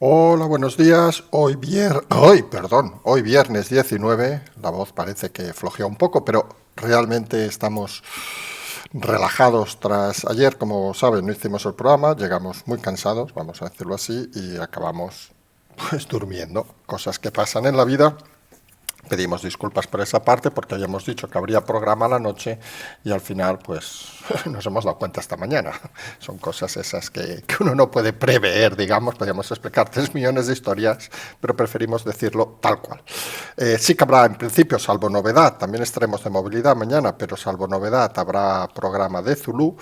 Hola, buenos días. Hoy viernes 19, la voz parece que flojea un poco, pero realmente estamos relajados tras ayer, como saben, no hicimos el programa, llegamos muy cansados, vamos a decirlo así, y acabamos pues durmiendo, cosas que pasan en la vida. Pedimos disculpas por esa parte porque habíamos dicho que habría programa a la noche y al final pues nos hemos dado cuenta esta mañana. Son cosas esas que uno no puede prever, digamos. Podríamos explicar 3 millones de historias, pero preferimos decirlo tal cual. Sí que habrá en principio, salvo novedad, también estaremos de movilidad mañana, pero salvo novedad habrá programa de Zulu.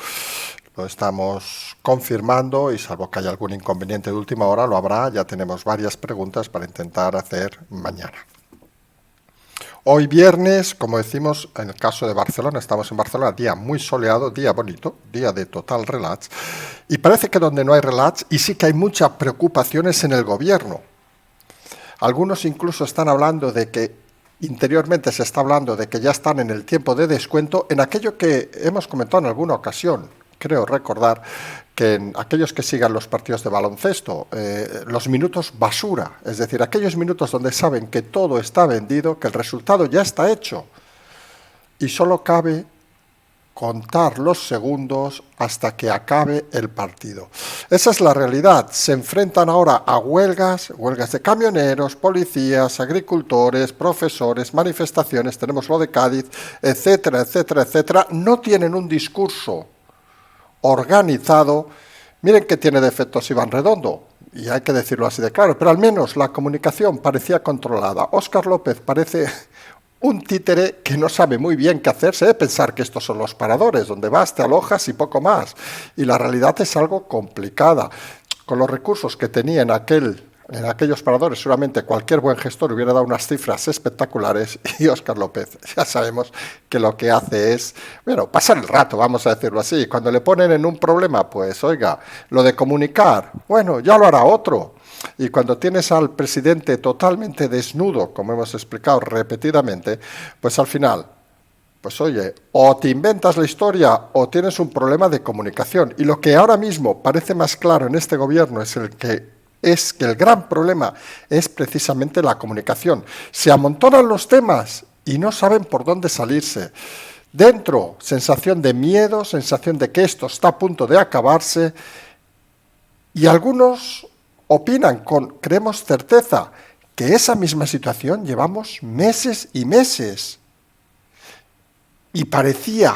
Lo estamos confirmando y salvo que haya algún inconveniente de última hora, lo habrá. Ya tenemos varias preguntas para intentar hacer mañana. Hoy viernes, como decimos, en el caso de Barcelona, estamos en Barcelona, día muy soleado, día bonito, día de total relax, y parece que donde no hay relax, y sí que hay muchas preocupaciones en el gobierno. Algunos incluso están hablando de que, interiormente se está hablando de que ya están en el tiempo de descuento en aquello que hemos comentado en alguna ocasión. Creo recordar que en aquellos que sigan los partidos de baloncesto, los minutos basura, es decir, aquellos minutos donde saben que todo está vendido, que el resultado ya está hecho y solo cabe contar los segundos hasta que acabe el partido. Esa es la realidad. Se enfrentan ahora a huelgas de camioneros, policías, agricultores, profesores, manifestaciones, tenemos lo de Cádiz, etcétera, etcétera, etcétera. No tienen un discurso organizado. Miren que tiene defectos Iván Redondo, y hay que decirlo así de claro, pero al menos la comunicación parecía controlada. Óscar López parece un títere que no sabe muy bien qué hacer. Se debe pensar que estos son los paradores, donde vas, te alojas y poco más. Y la realidad es algo complicada. Con los recursos que tenía en aquellos paradores, seguramente cualquier buen gestor hubiera dado unas cifras espectaculares, y Óscar López ya sabemos que lo que hace es, bueno, pasar el rato, vamos a decirlo así. Cuando le ponen en un problema, pues oiga, lo de comunicar, bueno, ya lo hará otro. Y cuando tienes al presidente totalmente desnudo, como hemos explicado repetidamente, pues al final, pues oye, o te inventas la historia o tienes un problema de comunicación. Y lo que ahora mismo parece más claro en este gobierno es que el gran problema es precisamente la comunicación. Se amontonan los temas y no saben por dónde salirse. Dentro, sensación de miedo, sensación de que esto está a punto de acabarse, y algunos opinan creemos certeza, que esa misma situación llevamos meses y meses. Y parecía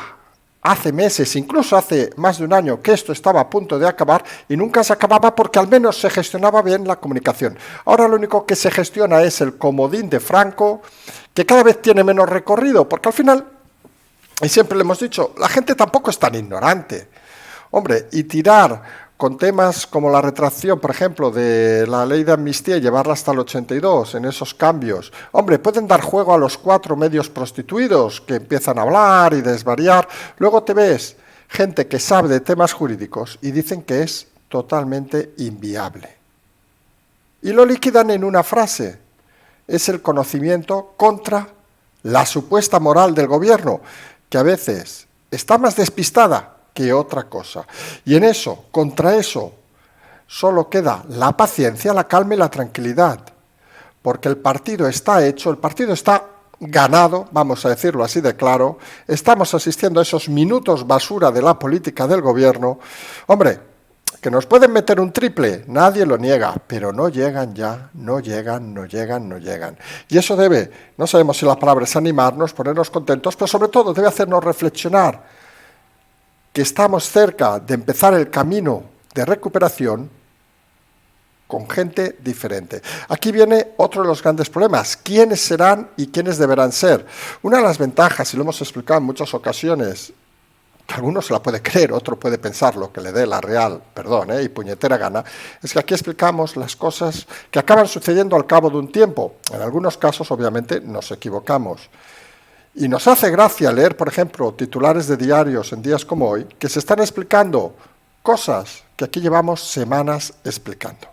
hace meses, incluso hace más de un año, que esto estaba a punto de acabar y nunca se acababa porque al menos se gestionaba bien la comunicación. Ahora lo único que se gestiona es el comodín de Franco, que cada vez tiene menos recorrido, porque al final, y siempre le hemos dicho, la gente tampoco es tan ignorante. Hombre, y tirar con temas como la retracción, por ejemplo, de la ley de amnistía y llevarla hasta el 82, en esos cambios. Hombre, pueden dar juego a los 4 medios prostituidos que empiezan a hablar y desvariar. Luego te ves gente que sabe de temas jurídicos y dicen que es totalmente inviable. Y lo liquidan en una frase. Es el conocimiento contra la supuesta moral del gobierno, que a veces está más despistada que otra cosa. Y en eso, contra eso, solo queda la paciencia, la calma y la tranquilidad. Porque el partido está hecho, el partido está ganado, vamos a decirlo así de claro. Estamos asistiendo a esos minutos basura de la política del gobierno. Hombre, que nos pueden meter un triple, nadie lo niega, pero no llegan ya, no llegan. Y eso debe, no sabemos si la palabra es animarnos, ponernos contentos, pero sobre todo debe hacernos reflexionar que estamos cerca de empezar el camino de recuperación con gente diferente. Aquí viene otro de los grandes problemas. ¿Quiénes serán y quiénes deberán ser? Una de las ventajas, y lo hemos explicado en muchas ocasiones, que alguno se la puede creer, otro puede pensar lo que le dé la real, y puñetera gana, es que aquí explicamos las cosas que acaban sucediendo al cabo de un tiempo. En algunos casos, obviamente, nos equivocamos. Y nos hace gracia leer, por ejemplo, titulares de diarios en días como hoy, que se están explicando cosas que aquí llevamos semanas explicando.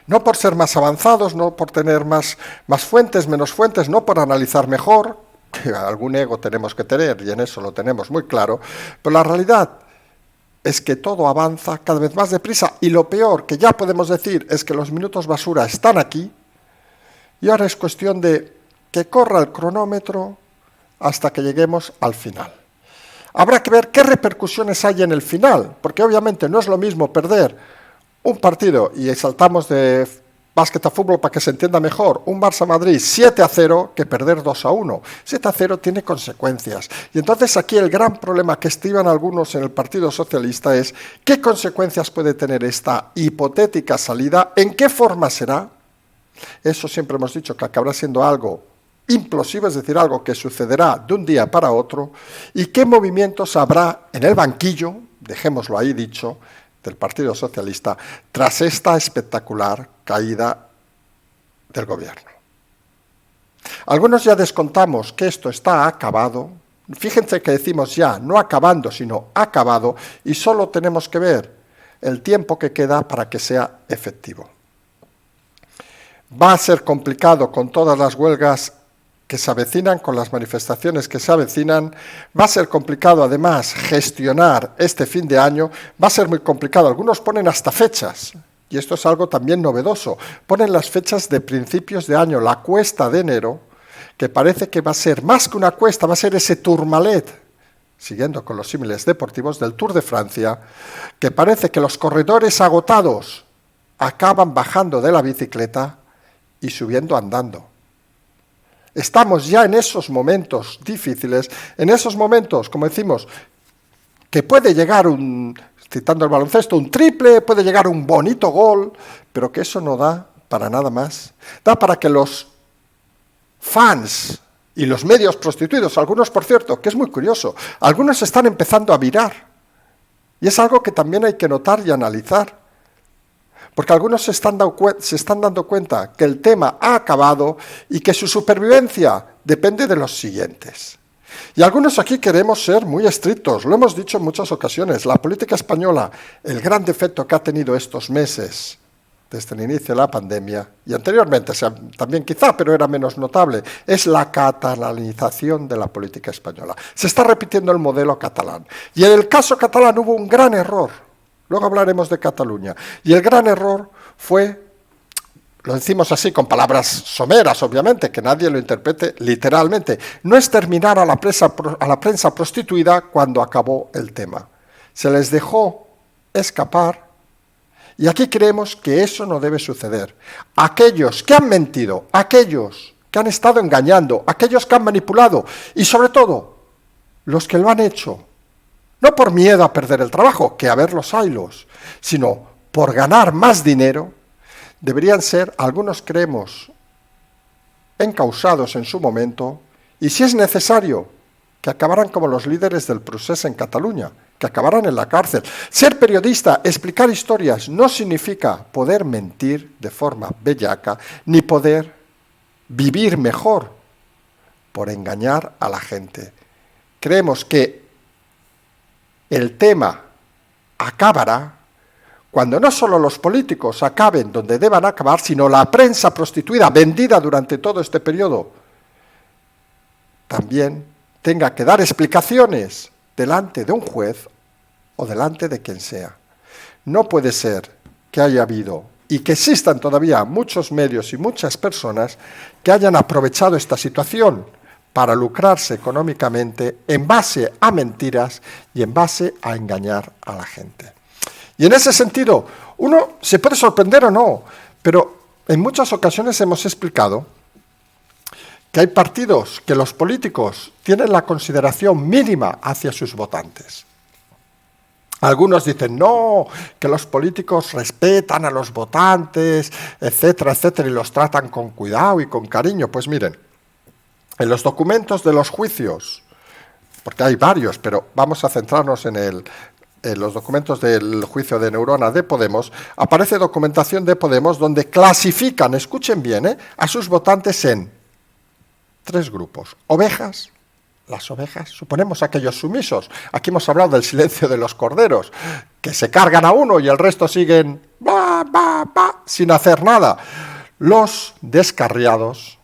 No por ser más avanzados, no por tener más fuentes, menos fuentes, no por analizar mejor, que algún ego tenemos que tener, y en eso lo tenemos muy claro, pero la realidad es que todo avanza cada vez más deprisa y lo peor que ya podemos decir es que los minutos basura están aquí y ahora es cuestión de que corra el cronómetro hasta que lleguemos al final. Habrá que ver qué repercusiones hay en el final, porque obviamente no es lo mismo perder un partido, y saltamos de básquet a fútbol para que se entienda mejor, un Barça-Madrid 7-0 que perder 2-1. 7-0 tiene consecuencias. Y entonces aquí el gran problema que estiman algunos en el Partido Socialista es qué consecuencias puede tener esta hipotética salida, en qué forma será. Eso siempre hemos dicho que acabará siendo algo implosivo, es decir, algo que sucederá de un día para otro, y qué movimientos habrá en el banquillo, dejémoslo ahí dicho, del Partido Socialista, tras esta espectacular caída del gobierno. Algunos ya descontamos que esto está acabado, fíjense que decimos ya, no acabando, sino acabado, y solo tenemos que ver el tiempo que queda para que sea efectivo. Va a ser complicado con todas las huelgas que se avecinan, con las manifestaciones que se avecinan, va a ser complicado además gestionar este fin de año, va a ser muy complicado. Algunos ponen hasta fechas, y esto es algo también novedoso, ponen las fechas de principios de año, la cuesta de enero, que parece que va a ser más que una cuesta, va a ser ese Tourmalet, siguiendo con los símiles deportivos del Tour de Francia, que parece que los corredores agotados acaban bajando de la bicicleta y subiendo andando. Estamos ya en esos momentos difíciles, en esos momentos, como decimos, que puede llegar citando el baloncesto, un triple, puede llegar un bonito gol, pero que eso no da para nada más. Da para que los fans y los medios prostituidos, algunos por cierto, que es muy curioso, algunos están empezando a virar. Y es algo que también hay que notar y analizar. Porque algunos se están dando cuenta que el tema ha acabado y que su supervivencia depende de los siguientes. Y algunos aquí queremos ser muy estrictos, lo hemos dicho en muchas ocasiones, la política española, el gran defecto que ha tenido estos meses, desde el inicio de la pandemia, y anteriormente también quizá, pero era menos notable, es la catalanización de la política española. Se está repitiendo el modelo catalán. Y en el caso catalán hubo un gran error. Luego hablaremos de Cataluña. Y el gran error fue, lo decimos así con palabras someras, obviamente, que nadie lo interprete literalmente, no exterminar a la prensa prostituida cuando acabó el tema. Se les dejó escapar y aquí creemos que eso no debe suceder. Aquellos que han mentido, aquellos que han estado engañando, aquellos que han manipulado y sobre todo los que lo han hecho, no por miedo a perder el trabajo, que a ver los haylos, sino por ganar más dinero, deberían ser, algunos creemos, encausados en su momento, y si es necesario, que acabaran como los líderes del procés en Cataluña, que acabaran en la cárcel. Ser periodista, explicar historias, no significa poder mentir de forma bellaca, ni poder vivir mejor por engañar a la gente. Creemos que el tema acabará cuando no solo los políticos acaben donde deban acabar, sino la prensa prostituida, vendida durante todo este periodo, también tenga que dar explicaciones delante de un juez o delante de quien sea. No puede ser que haya habido y que existan todavía muchos medios y muchas personas que hayan aprovechado esta situación para lucrarse económicamente en base a mentiras y en base a engañar a la gente. Y en ese sentido, uno se puede sorprender o no, pero en muchas ocasiones hemos explicado que hay partidos que los políticos tienen la consideración mínima hacia sus votantes. Algunos dicen, no, que los políticos respetan a los votantes, etcétera, etcétera, y los tratan con cuidado y con cariño. Pues miren, en los documentos de los juicios, porque hay varios, pero vamos a centrarnos en los documentos del juicio de Neurona de Podemos, aparece documentación de Podemos donde clasifican, escuchen bien, a sus votantes en 3 grupos. Ovejas, las ovejas, suponemos aquellos sumisos. Aquí hemos hablado del silencio de los corderos, que se cargan a uno y el resto siguen sin hacer nada. Los descarriados,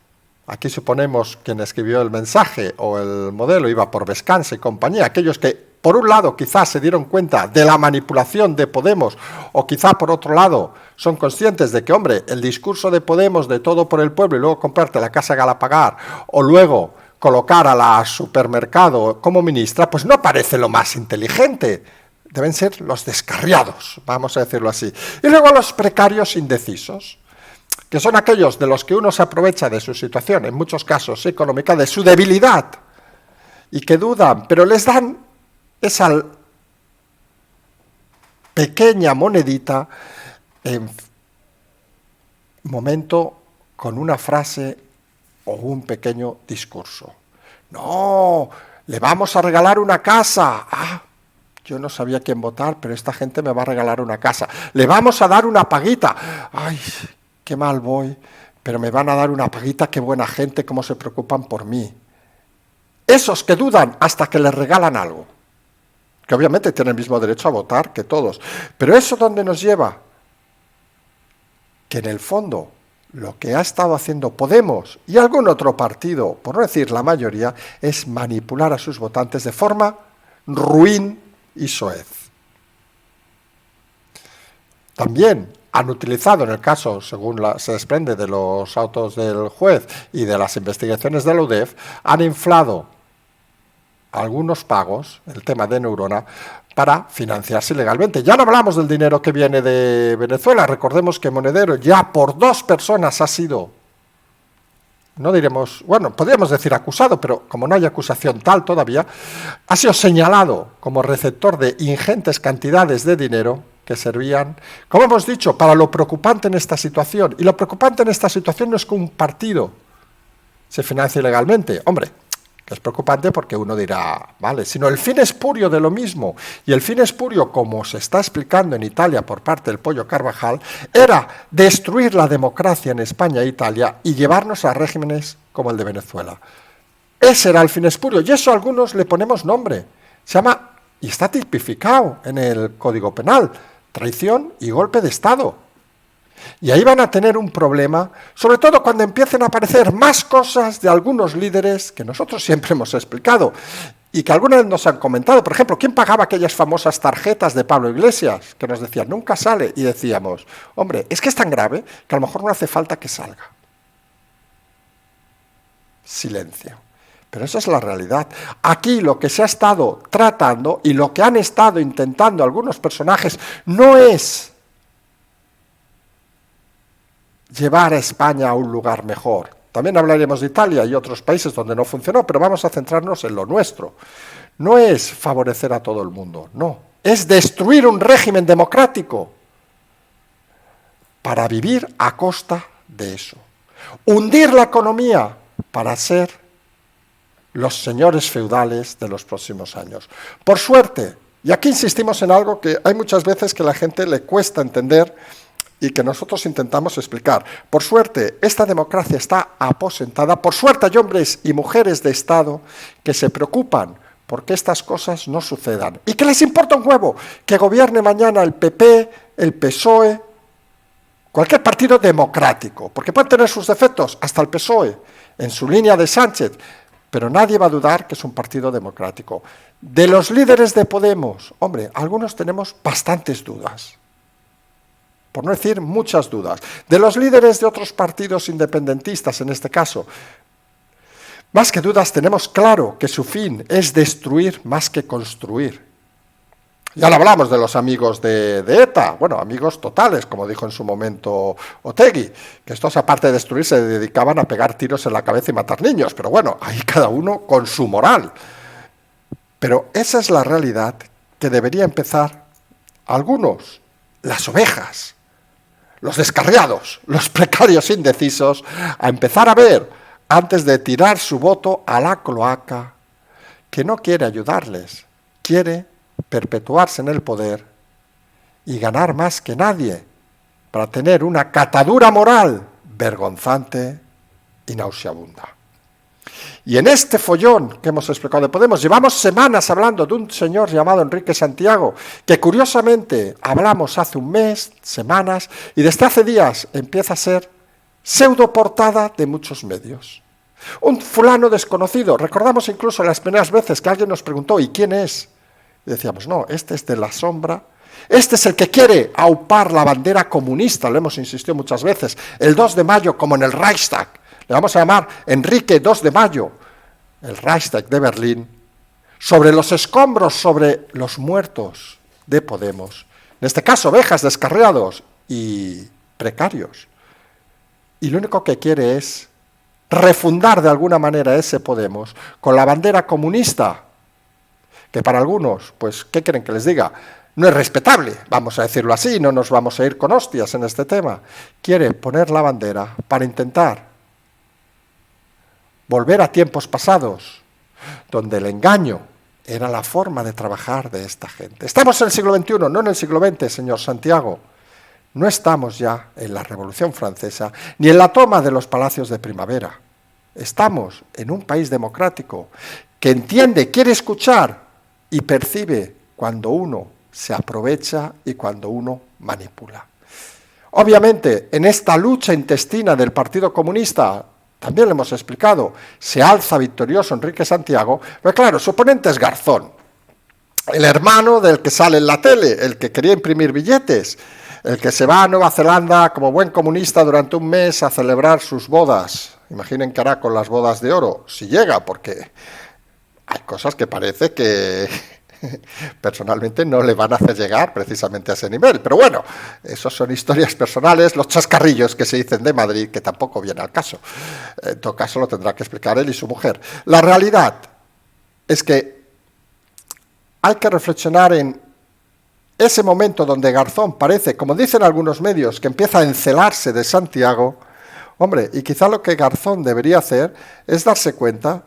aquí suponemos quien escribió el mensaje o el modelo iba por Vescanza y compañía, aquellos que por un lado quizás se dieron cuenta de la manipulación de Podemos, o quizá por otro lado son conscientes de que, hombre, el discurso de Podemos de todo por el pueblo y luego comprarte la casa Galapagar, o luego colocar a la supermercado como ministra, pues no parece lo más inteligente. Deben ser los descarriados, vamos a decirlo así. Y luego los precarios indecisos, que son aquellos de los que uno se aprovecha de su situación, en muchos casos económica, de su debilidad, y que dudan, pero les dan esa pequeña monedita en momento con una frase o un pequeño discurso. No, le vamos a regalar una casa. Yo no sabía quién votar, pero esta gente me va a regalar una casa. Le vamos a dar una paguita. Ay, qué mal voy, pero me van a dar una paguita, qué buena gente, cómo se preocupan por mí. Esos que dudan hasta que les regalan algo, que obviamente tienen el mismo derecho a votar que todos. Pero ¿eso dónde nos lleva? Que en el fondo lo que ha estado haciendo Podemos y algún otro partido, por no decir la mayoría, es manipular a sus votantes de forma ruin y soez. También han utilizado, en el caso, según se desprende de los autos del juez y de las investigaciones de la UDEF, han inflado algunos pagos, el tema de Neurona, para financiarse ilegalmente. Ya no hablamos del dinero que viene de Venezuela, recordemos que Monedero ya por 2 personas ha sido, no diremos, bueno, podríamos decir acusado, pero como no hay acusación tal todavía, ha sido señalado como receptor de ingentes cantidades de dinero que servían, como hemos dicho, para lo preocupante en esta situación. Y lo preocupante en esta situación no es que un partido se financie ilegalmente, hombre, que es preocupante porque uno dirá, vale, sino el fin espurio de lo mismo. Y el fin espurio, como se está explicando en Italia por parte del Pollo Carvajal, era destruir la democracia en España e Italia y llevarnos a regímenes como el de Venezuela. Ese era el fin espurio, y eso a algunos le ponemos nombre. Se llama, y está tipificado en el Código Penal, traición y golpe de Estado. Y ahí van a tener un problema, sobre todo cuando empiecen a aparecer más cosas de algunos líderes que nosotros siempre hemos explicado y que alguna vez nos han comentado. Por ejemplo, ¿quién pagaba aquellas famosas tarjetas de Pablo Iglesias que nos decían, nunca sale? Y decíamos, hombre, es que es tan grave que a lo mejor no hace falta que salga. Silencio. Pero esa es la realidad. Aquí lo que se ha estado tratando y lo que han estado intentando algunos personajes no es llevar a España a un lugar mejor. También hablaremos de Italia y otros países donde no funcionó, pero vamos a centrarnos en lo nuestro. No es favorecer a todo el mundo, no. Es destruir un régimen democrático para vivir a costa de eso. Hundir la economía para ser los señores feudales de los próximos años. Por suerte, y aquí insistimos en algo que hay muchas veces que a la gente le cuesta entender y que nosotros intentamos explicar. Por suerte, esta democracia está aposentada. Por suerte hay hombres y mujeres de Estado que se preocupan porque estas cosas no sucedan. ¿Y que les importa un huevo? Que gobierne mañana el PP, el PSOE, cualquier partido democrático, porque pueden tener sus defectos, hasta el PSOE, en su línea de Sánchez, pero nadie va a dudar que es un partido democrático. De los líderes de Podemos, hombre, algunos tenemos bastantes dudas, por no decir muchas dudas. De los líderes de otros partidos independentistas, en este caso, más que dudas tenemos claro que su fin es destruir más que construir. Ya lo hablamos de los amigos de ETA, bueno, amigos totales, como dijo en su momento Otegi, que estos aparte de destruir se dedicaban a pegar tiros en la cabeza y matar niños, pero bueno, ahí cada uno con su moral. Pero esa es la realidad que debería empezar algunos, las ovejas, los descarriados, los precarios indecisos, a empezar a ver, antes de tirar su voto a la cloaca, que no quiere ayudarles, quiere perpetuarse en el poder y ganar más que nadie para tener una catadura moral vergonzante y nauseabunda. Y en este follón que hemos explicado de Podemos, llevamos semanas hablando de un señor llamado Enrique Santiago, que curiosamente hablamos hace un mes, semanas, y desde hace días empieza a ser pseudoportada de muchos medios. Un fulano desconocido. Recordamos incluso las primeras veces que alguien nos preguntó, ¿y quién es? Y decíamos, no, este es de la sombra. Este es el que quiere aupar la bandera comunista, lo hemos insistido muchas veces, el 2 de mayo como en el Reichstag. Le vamos a llamar Enrique 2 de mayo, el Reichstag de Berlín, sobre los escombros, sobre los muertos de Podemos. En este caso, ovejas, descarriados y precarios. Y lo único que quiere es refundar de alguna manera ese Podemos con la bandera comunista, que para algunos, pues, ¿qué quieren que les diga? No es respetable, vamos a decirlo así, no nos vamos a ir con hostias en este tema. Quiere poner la bandera para intentar volver a tiempos pasados, donde el engaño era la forma de trabajar de esta gente. Estamos en el siglo XXI, no en el siglo XX, señor Santiago. No estamos ya en la Revolución Francesa, ni en la toma de los palacios de primavera. Estamos en un país democrático que entiende, quiere escuchar y percibe cuando uno se aprovecha y cuando uno manipula. Obviamente, en esta lucha intestina del Partido Comunista, también le hemos explicado, se alza victorioso Enrique Santiago, pero claro, su oponente es Garzón, el hermano del que sale en la tele, el que quería imprimir billetes, el que se va a Nueva Zelanda como buen comunista durante un mes a celebrar sus bodas. Imaginen qué hará con las bodas de oro, si llega, porque hay cosas que parece que personalmente no le van a hacer llegar precisamente a ese nivel. Pero bueno, esos son historias personales, los chascarrillos que se dicen de Madrid, que tampoco viene al caso. En todo caso lo tendrá que explicar él y su mujer. La realidad es que hay que reflexionar en ese momento donde Garzón parece, como dicen algunos medios, que empieza a encelarse de Santiago. Hombre, y quizá lo que Garzón debería hacer es darse cuenta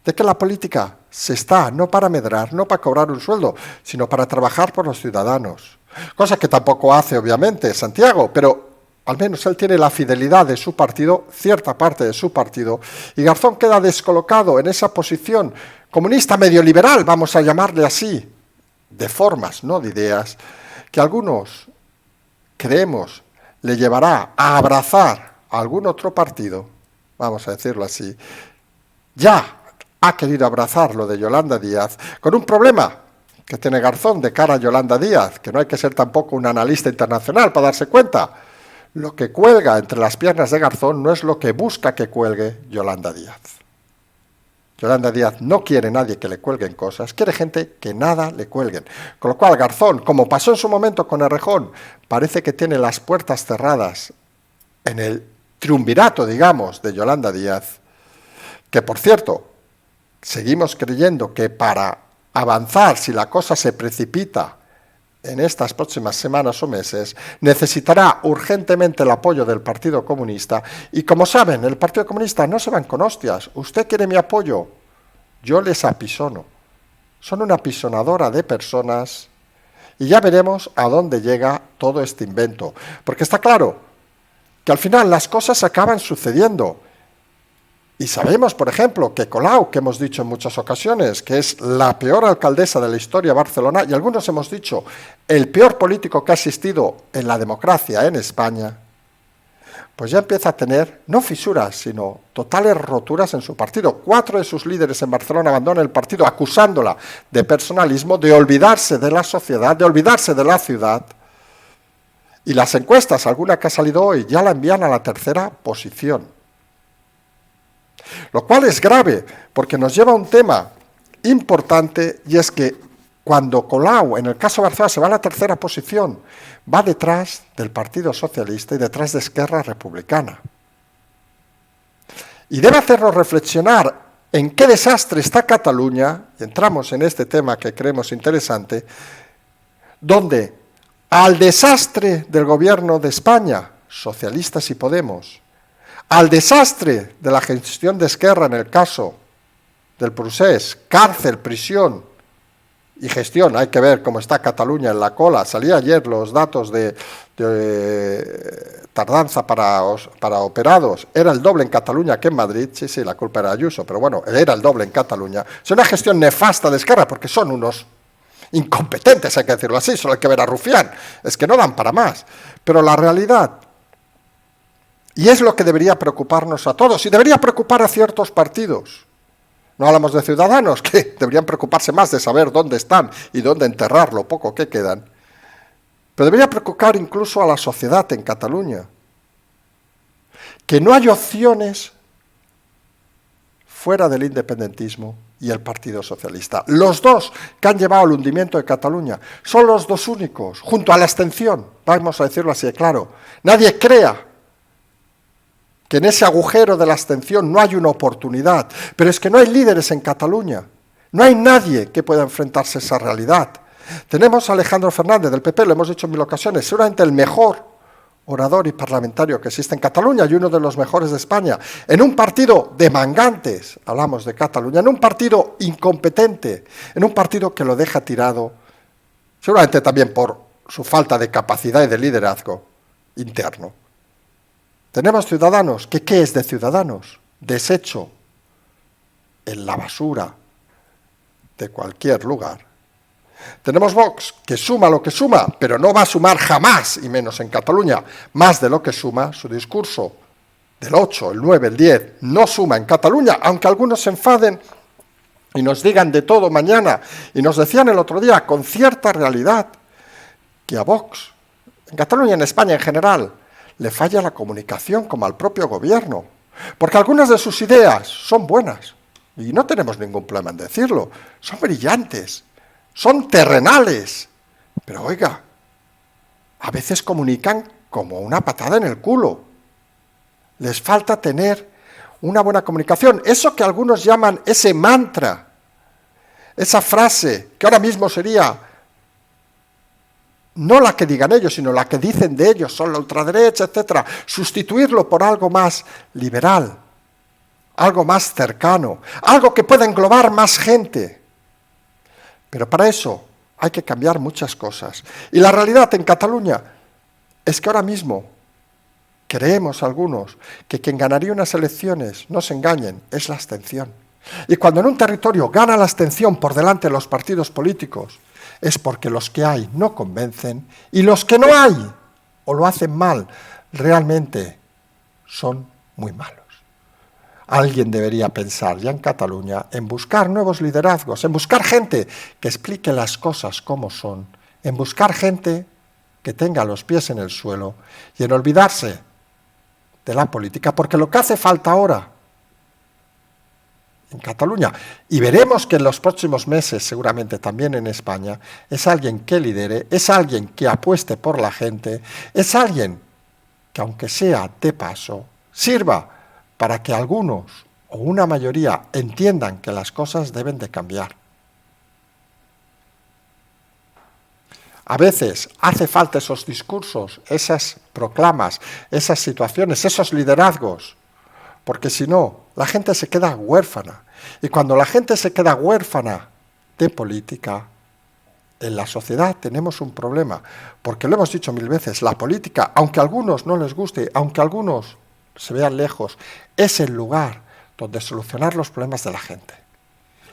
de que la política se está, no para medrar, no para cobrar un sueldo, sino para trabajar por los ciudadanos. Cosa que tampoco hace, obviamente, Santiago, pero al menos él tiene la fidelidad de su partido, cierta parte de su partido, y Garzón queda descolocado en esa posición comunista medio liberal, vamos a llamarle así, de formas, no de ideas, que algunos creemos le llevará a abrazar a algún otro partido, vamos a decirlo así. Ya ha querido abrazar lo de Yolanda Díaz, con un problema que tiene Garzón de cara a Yolanda Díaz, que no hay que ser tampoco un analista internacional para darse cuenta. Lo que cuelga entre las piernas de Garzón no es lo que busca que cuelgue Yolanda Díaz. Yolanda Díaz no quiere nadie que le cuelguen cosas, quiere gente que nada le cuelguen. Con lo cual Garzón, como pasó en su momento con Errejón, parece que tiene las puertas cerradas en el triunvirato, digamos, de Yolanda Díaz, que por cierto, seguimos creyendo que para avanzar, si la cosa se precipita en estas próximas semanas o meses, necesitará urgentemente el apoyo del Partido Comunista. Y como saben, el Partido Comunista no se van con hostias. ¿Usted quiere mi apoyo? Yo les apisono. Son una apisonadora de personas y ya veremos a dónde llega todo este invento. Porque está claro que al final las cosas acaban sucediendo. Y sabemos, por ejemplo, que Colau, que hemos dicho en muchas ocasiones, que es la peor alcaldesa de la historia de Barcelona, y algunos hemos dicho, el peor político que ha existido en la democracia en España, pues ya empieza a tener, no fisuras, sino totales roturas en su partido. 4 de sus líderes en Barcelona abandonan el partido acusándola de personalismo, de olvidarse de la sociedad, de olvidarse de la ciudad. Y las encuestas, alguna que ha salido hoy, ya la envían a la tercera posición. Lo cual es grave, porque nos lleva a un tema importante, y es que cuando Colau, en el caso de Barcelona, se va a la tercera posición, va detrás del Partido Socialista y detrás de Esquerra Republicana. Y debe hacernos reflexionar en qué desastre está Cataluña, y entramos en este tema que creemos interesante, donde al desastre del gobierno de España, socialistas y Podemos, al desastre de la gestión de Esquerra en el caso del procés, cárcel, prisión y gestión, hay que ver cómo está Cataluña en la cola. Salía ayer los datos de tardanza para operados, era el doble en Cataluña que en Madrid. Sí, la culpa era Ayuso, pero bueno, era el doble en Cataluña. Es una gestión nefasta de Esquerra porque son unos incompetentes, hay que decirlo así, solo hay que ver a Rufián, es que no dan para más. Pero la realidad, y es lo que debería preocuparnos a todos, y debería preocupar a ciertos partidos. No hablamos de ciudadanos, que deberían preocuparse más de saber dónde están y dónde enterrar lo poco que quedan. Pero debería preocupar incluso a la sociedad en Cataluña. Que no hay opciones fuera del independentismo y el Partido Socialista. Los dos que han llevado al hundimiento de Cataluña son los dos únicos, junto a la abstención, vamos a decirlo así de claro. Nadie crea que en ese agujero de la abstención no hay una oportunidad, pero es que no hay líderes en Cataluña, no hay nadie que pueda enfrentarse a esa realidad. Tenemos a Alejandro Fernández del PP, lo hemos dicho en mil ocasiones, seguramente el mejor orador y parlamentario que existe en Cataluña y uno de los mejores de España, en un partido de mangantes, hablamos de Cataluña, en un partido incompetente, en un partido que lo deja tirado, seguramente también por su falta de capacidad y de liderazgo interno. Tenemos Ciudadanos, que ¿qué es de Ciudadanos? Desecho en la basura de cualquier lugar. Tenemos Vox, que suma lo que suma, pero no va a sumar jamás, y menos en Cataluña, más de lo que suma su discurso del 8, el 9, el 10, no suma en Cataluña, aunque algunos se enfaden y nos digan de todo mañana, y nos decían el otro día, con cierta realidad, que a Vox, en Cataluña y en España en general, le falla la comunicación como al propio gobierno, porque algunas de sus ideas son buenas, y no tenemos ningún problema en decirlo, son brillantes, son terrenales, pero oiga, a veces comunican como una patada en el culo. Les falta tener una buena comunicación. Eso que algunos llaman ese mantra, esa frase, que ahora mismo sería no la que digan ellos, sino la que dicen de ellos, son la ultraderecha, etcétera, sustituirlo por algo más liberal, algo más cercano, algo que pueda englobar más gente. Pero para eso hay que cambiar muchas cosas. Y la realidad en Cataluña es que ahora mismo creemos algunos que quien ganaría unas elecciones, no se engañen, es la abstención. Y cuando en un territorio gana la abstención por delante de los partidos políticos, es porque los que hay no convencen y los que no hay o lo hacen mal realmente son muy malos. Alguien debería pensar ya en Cataluña en buscar nuevos liderazgos, en buscar gente que explique las cosas como son, en buscar gente que tenga los pies en el suelo y en olvidarse de la política, porque lo que hace falta ahora en Cataluña, y veremos que en los próximos meses, seguramente también en España, es alguien que lidere, es alguien que apueste por la gente, es alguien que, aunque sea de paso, sirva para que algunos o una mayoría entiendan que las cosas deben de cambiar. A veces hace falta esos discursos, esas proclamas, esas situaciones, esos liderazgos, porque si no, la gente se queda huérfana. Y cuando la gente se queda huérfana de política, en la sociedad tenemos un problema, porque lo hemos dicho mil veces, la política, aunque a algunos no les guste, aunque a algunos se vean lejos, es el lugar donde solucionar los problemas de la gente.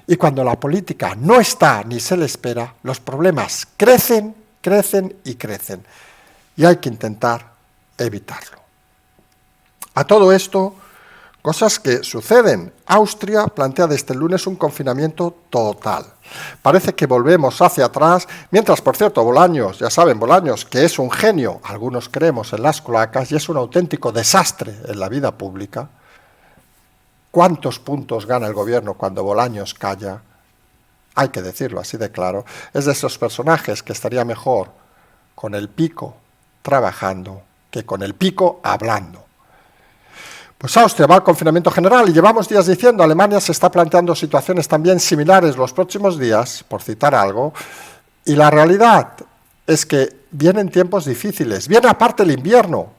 Y cuando la política no está ni se le espera, los problemas crecen, crecen y crecen. Y hay que intentar evitarlo. A todo esto, cosas que suceden. Austria plantea desde el lunes un confinamiento total. Parece que volvemos hacia atrás, mientras, por cierto, Bolaños, ya saben, Bolaños, que es un genio, algunos creemos en las cloacas, y es un auténtico desastre en la vida pública. ¿Cuántos puntos gana el gobierno cuando Bolaños calla? Hay que decirlo así de claro. Es de esos personajes que estaría mejor con el pico trabajando que con el pico hablando. Pues Austria va al confinamiento general y llevamos días diciendo, Alemania se está planteando situaciones también similares los próximos días, por citar algo, y la realidad es que vienen tiempos difíciles, viene aparte el invierno.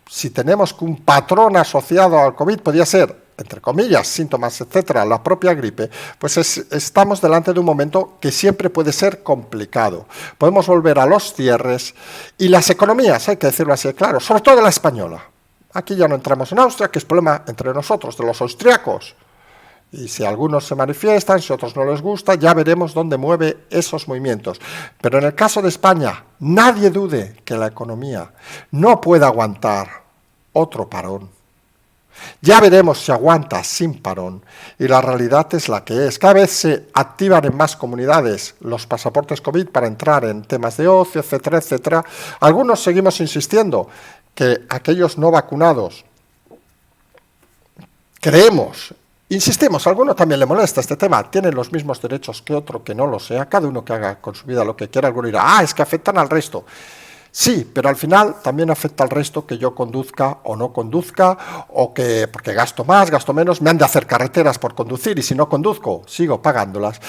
Si tenemos que un patrón asociado al COVID podría ser, entre comillas, síntomas, etcétera, la propia gripe, pues estamos delante de un momento que siempre puede ser complicado. Podemos volver a los cierres y las economías, hay que decirlo así, claro, sobre todo la española. Aquí ya no entramos en Austria, que es problema entre nosotros, de los austriacos. Y si algunos se manifiestan, si a otros no les gusta, ya veremos dónde mueve esos movimientos. Pero en el caso de España, nadie dude que la economía no puede aguantar otro parón. Ya veremos si aguanta sin parón, y la realidad es la que es. Cada vez se activan en más comunidades los pasaportes COVID para entrar en temas de ocio, etcétera, etcétera. Algunos seguimos insistiendo que aquellos no vacunados, insistimos, a alguno también le molesta este tema, tienen los mismos derechos que otro que no lo sea, cada uno que haga con su vida lo que quiera. Alguno dirá, es que afectan al resto. Sí, pero al final también afecta al resto que yo conduzca o no conduzca, o que porque gasto más, gasto menos, me han de hacer carreteras por conducir y si no conduzco, sigo pagándolas.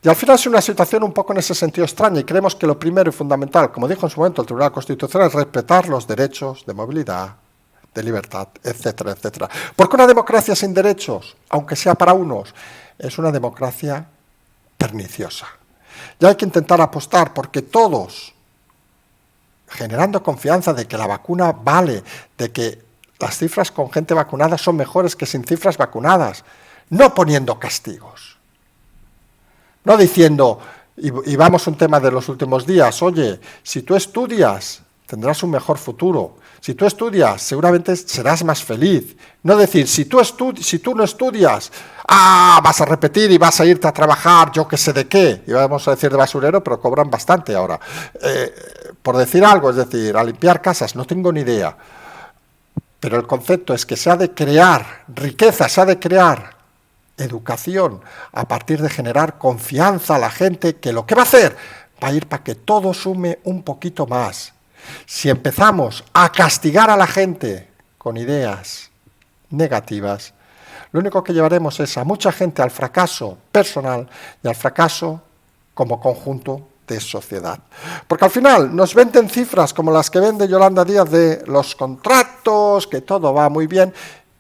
Y al final es una situación un poco en ese sentido extraña y creemos que lo primero y fundamental, como dijo en su momento el Tribunal Constitucional, es respetar los derechos de movilidad, de libertad, etcétera, etcétera. Porque una democracia sin derechos, aunque sea para unos, es una democracia perniciosa. Y hay que intentar apostar porque todos, generando confianza de que la vacuna vale, de que las cifras con gente vacunada son mejores que sin cifras vacunadas, no poniendo castigos, no diciendo, y vamos a un tema de los últimos días, oye, si tú estudias, tendrás un mejor futuro, si tú estudias, seguramente serás más feliz, no decir, si tú no estudias, vas a repetir y vas a irte a trabajar, yo qué sé de qué, y vamos a decir de basurero, pero cobran bastante ahora, por decir algo, es decir, a limpiar casas, no tengo ni idea, pero el concepto es que se ha de crear riqueza, se ha de crear educación a partir de generar confianza a la gente que lo que va a hacer va a ir para que todo sume un poquito más. Si empezamos a castigar a la gente con ideas negativas, lo único que llevaremos es a mucha gente al fracaso personal y al fracaso como conjunto de sociedad. Porque al final nos venden cifras como las que vende Yolanda Díaz de los contratos, que todo va muy bien,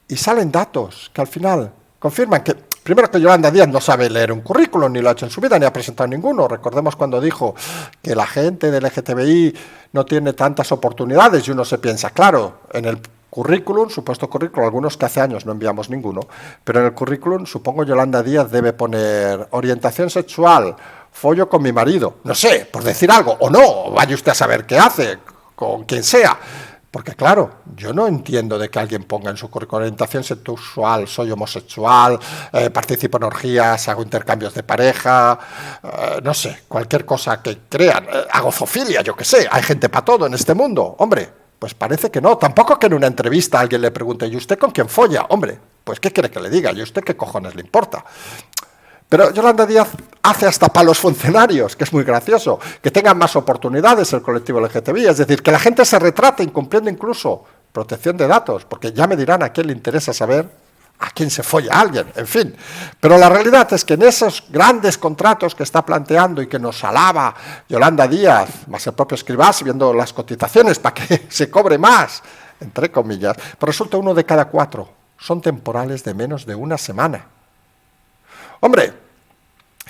y salen datos que al final confirman que, primero, que Yolanda Díaz no sabe leer un currículum, ni lo ha hecho en su vida, ni ha presentado ninguno. Recordemos cuando dijo que la gente del LGTBI no tiene tantas oportunidades, y uno se piensa, claro, en el currículum, supuesto currículum, algunos que hace años no enviamos ninguno, pero en el currículum, supongo, Yolanda Díaz debe poner orientación sexual, follo con mi marido, no sé, por decir algo, o no, vaya usted a saber qué hace, con quien sea. Porque claro, yo no entiendo de que alguien ponga en su currículum orientación sexual, soy homosexual, participo en orgías, hago intercambios de pareja, no sé, cualquier cosa que crean, hago zoofilia, yo qué sé, hay gente para todo en este mundo, hombre, pues parece que no, tampoco que en una entrevista alguien le pregunte, ¿y usted con quién folla? Hombre, pues ¿qué quiere que le diga? ¿Y usted qué cojones le importa? Pero Yolanda Díaz hace hasta para los funcionarios, que es muy gracioso, que tengan más oportunidades el colectivo LGTBI, es decir, que la gente se retrate incumpliendo incluso protección de datos, porque ya me dirán a quién le interesa saber a quién se folla a alguien, en fin. Pero la realidad es que en esos grandes contratos que está planteando y que nos alaba Yolanda Díaz, más el propio Escrivás, viendo las cotizaciones para que se cobre más, entre comillas, pero resulta 1 de cada 4 son temporales de menos de una semana. Hombre,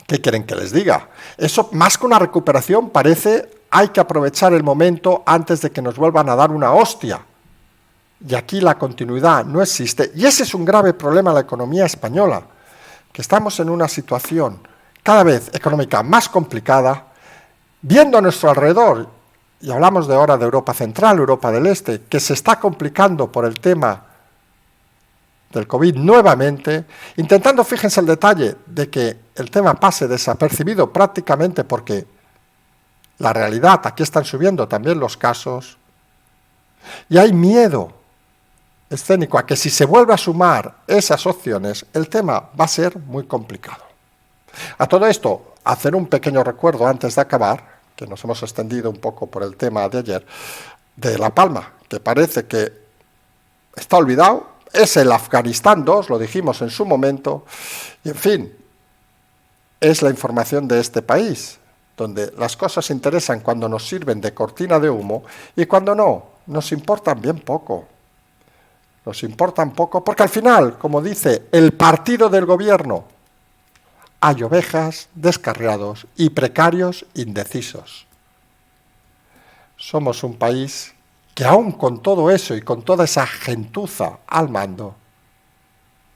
¿qué quieren que les diga? Eso, más que una recuperación, parece hay que aprovechar el momento antes de que nos vuelvan a dar una hostia. Y aquí la continuidad no existe. Y ese es un grave problema de la economía española, que estamos en una situación cada vez económica más complicada, viendo a nuestro alrededor, y hablamos de ahora de Europa Central, Europa del Este, que se está complicando por el tema del COVID nuevamente, intentando, fíjense el detalle, de que el tema pase desapercibido prácticamente porque la realidad, aquí están subiendo también los casos, y hay miedo escénico a que si se vuelve a sumar esas opciones, el tema va a ser muy complicado. A todo esto, hacer un pequeño recuerdo antes de acabar, que nos hemos extendido un poco por el tema de ayer, de La Palma, que parece que está olvidado. Es el Afganistán 2, lo dijimos en su momento, y en fin, es la información de este país, donde las cosas interesan cuando nos sirven de cortina de humo y cuando no, nos importan bien poco. Nos importan poco porque al final, como dice el partido del gobierno, hay ovejas, descarriados y precarios indecisos. Somos un país que aún con todo eso y con toda esa gentuza al mando,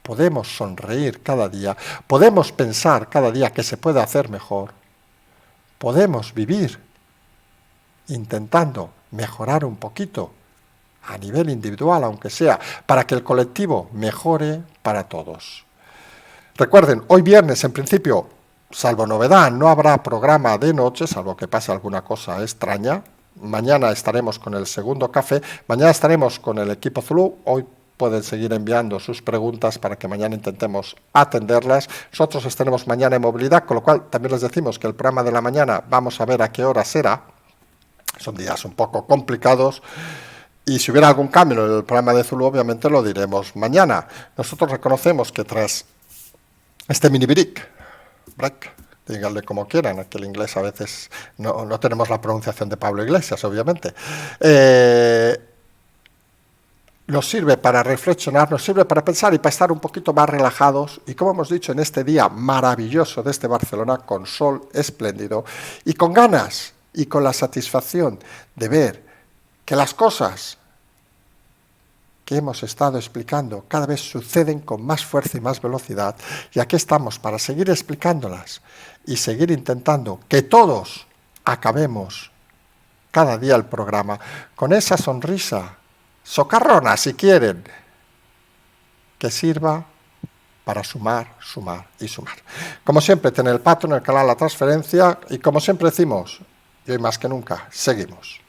podemos sonreír cada día, podemos pensar cada día que se puede hacer mejor, podemos vivir intentando mejorar un poquito a nivel individual, aunque sea, para que el colectivo mejore para todos. Recuerden, hoy viernes, en principio, salvo novedad, no habrá programa de noche, salvo que pase alguna cosa extraña. Mañana estaremos con el segundo café, mañana estaremos con el equipo Zulu. Hoy pueden seguir enviando sus preguntas para que mañana intentemos atenderlas. Nosotros estaremos mañana en movilidad, con lo cual también les decimos que el programa de la mañana vamos a ver a qué hora será. Son días un poco complicados. Y si hubiera algún cambio en el programa de Zulu, obviamente lo diremos mañana. Nosotros reconocemos que tras este mini break, díganle como quieran, que el inglés a veces no tenemos la pronunciación de Pablo Iglesias, obviamente, nos sirve para reflexionar, nos sirve para pensar y para estar un poquito más relajados. Y como hemos dicho, en este día maravilloso de Barcelona, con sol espléndido y con ganas y con la satisfacción de ver que las cosas que hemos estado explicando cada vez suceden con más fuerza y más velocidad, y aquí estamos para seguir explicándolas y seguir intentando que todos acabemos cada día el programa con esa sonrisa socarrona, si quieren, que sirva para sumar, sumar y sumar. Como siempre, tener el pato en el canal La Transferencia, y como siempre decimos, y hoy más que nunca, seguimos.